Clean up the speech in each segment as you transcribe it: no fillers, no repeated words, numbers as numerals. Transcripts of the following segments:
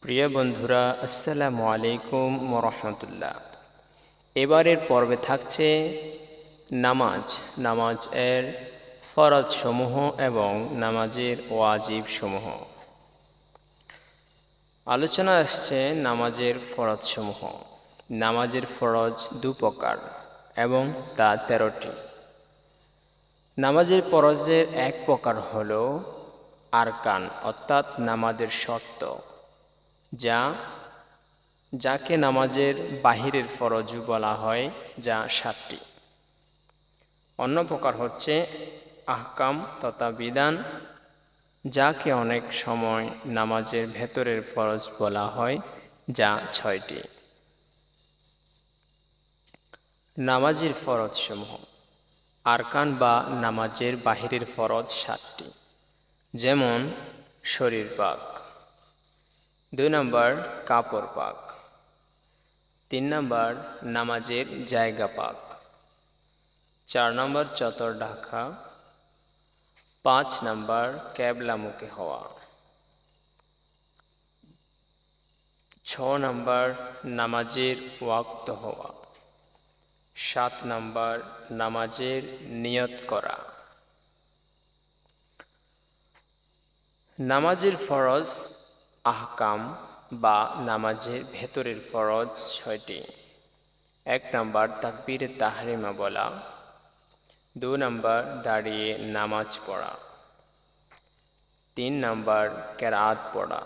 প্রিয় বন্ধুরা, আসসালামু আলাইকুম ওরহমতুল্লাহ। এবারের পর্বে থাকছে নামাজ নামাজ এর ফরজ সমূহ এবং নামাজের ওয়াজিব সমূহ। আলোচনা আসছে নামাজের ফরজ সমূহ। নামাজের ফরজ দু প্রকার এবং তা 13টি। নামাজের ফরজের এক প্রকার হল আরকান, অর্থাৎ নামাজের শর্ত, যাকে নামাজের বাহিরের ফরজও বলা হয়, যা 7টি। অন্য প্রকার হচ্ছে আহকাম তথা বিধান, যাকে অনেক সময় নামাজের ভেতরের ফরজ বলা হয়, যা 6টি। নামাজের ফরজ সমূহ। আরকান বা নামাজের বাহিরের ফরজ 7টি, যেমন শরীর পাক, 2 নম্বর কাপড় পাক, 3 নম্বর নামাজের জায়গা পাক, 4 নম্বর চতর ঢাকা, 5 নম্বর ক্যাবলামুখী হওয়া, 6 নম্বর নামাজের ওয়াক্ত হওয়া, 7 নম্বর নামাজের নিয়ত করা। নামাজের ফরজ আহকাম বা নামাজের ভেতরের ফরজ 6টি। 1 নম্বর তাকবীরে তাহরিমা বলা, 2 নম্বর দাঁড়িয়ে নামাজ পড়া, 3 নম্বর কেরাত পড়া,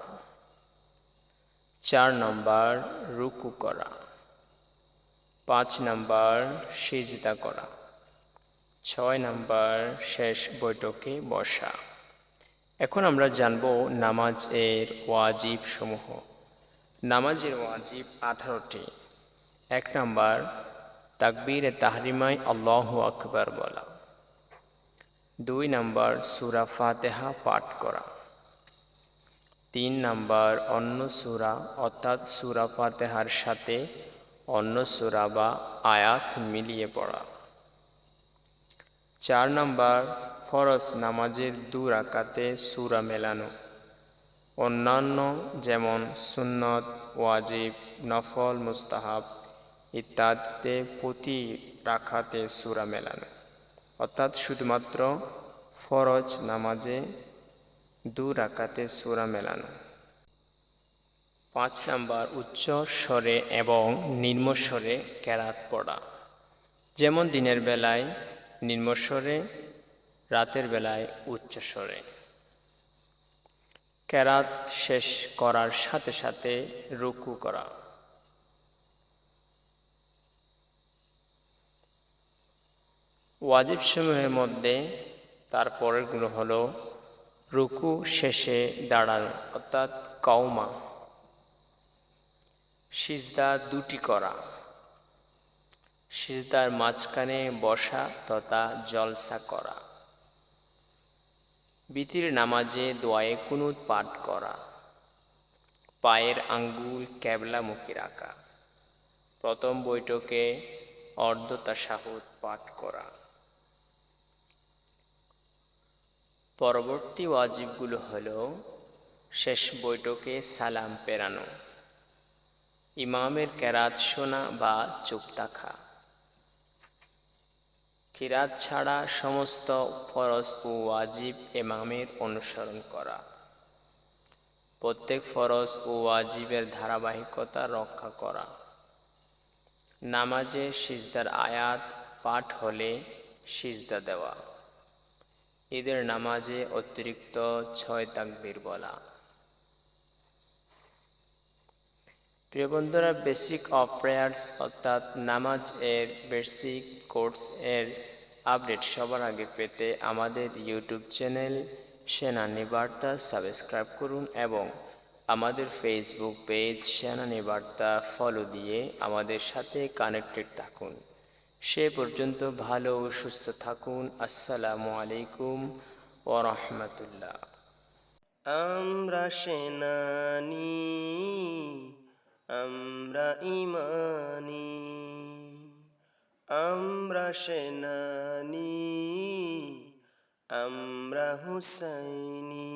4 নম্বর রুকু করা, 5 নম্বর সিজদা করা, 6 নম্বর শেষ বৈঠকে বসা। এখন আমরা জানব নামাজ এর ওয়াজিব সমূহ। নামাজের ওয়াজিব 18টি। 1 নম্বর তাকবীরে তাহরিমায় আল্লাহু আকবার বলা, 2 নম্বর সূরা ফাতিহা পাঠ করা, 3 নম্বর অন্য সূরা অর্থাৎ সূরা ফাতিহার সাথে অন্য সূরা বা আয়াত মিলিয়ে পড়া, 4 নম্বর ফরজ নামাজের 2 রাকাতে সূরা মেলানো। অন্যান্য যেমন সুন্নত, ওয়াজিব, নফল, মুস্তাহাব ইত্যাদিতে প্রতি রাকাতে সূরা মেলানো, অর্থাৎ শুধুমাত্র ফরজ নামাজে 2 রাকাতে সূরা মেলানো। 5 নম্বর উচ্চ স্বরে এবং নিম্ন স্বরে কেরাত পড়া, যেমন দিনের বেলায় নিম্ন স্বরে, রাতের বেলায় উচ্চ স্বরে। কেরাত শেষ করার সাথে সাথে রুকু করা। ওয়াজিব সমূহের মধ্যে তার পরেরগুলো হলো রুকু শেষে দাঁড়ানো অর্থাৎ কাউমা, সিজদা 2টি করা, সিজদার মাঝখানে বসা তথা জলসা করা, বিতির নামাজে দোয়ায়ে কুনুত পাঠ করা, পায়ের আঙ্গুল ক্যাবলামুখী রাখা, প্রথম বৈঠকে অর্ধ তাশাহুদ পাঠ করা। পরবর্তী ওয়াজিবগুলো হলো শেষ বৈঠকে সালাম পেরানো, ইমামের কেরাত শোনা বা চুপ থাকা, কিরাত ছাড়া সমস্ত ফরজ ও ওয়াজিব ইমামের অনুসরণ করা, প্রত্যেক ফরজ ও ওয়াজিবের ধারাবাহিকতা রক্ষা করা, নামাজে সিজদার আয়াত পাঠ হলে সিজদা দেওয়া, ঈদের নামাজে অতিরিক্ত 6 তাকবীর বলা। প্রিয় বন্ধুরা, বেসিক অফ প্রেয়ার্স অর্থাৎ নামাজ এর বেসিক কোর্স এর আপডেট সবার আগে পেতে আমাদের ইউটিউব চ্যানেল সেনানী বার্তা সাবস্ক্রাইব করুন এবং আমাদের ফেসবুক পেজ সেনানী বার্তা ফলো দিয়ে আমাদের সাথে কানেক্টেড থাকুন। সে পর্যন্ত ভালো ও সুস্থ থাকুন। আসসালামু আলাইকুম ওয়া রাহমাতুল্লাহ। আমরা সেনানী, আমরা ইমানি, আমরা সেনানী, আমরা হুসাইনি।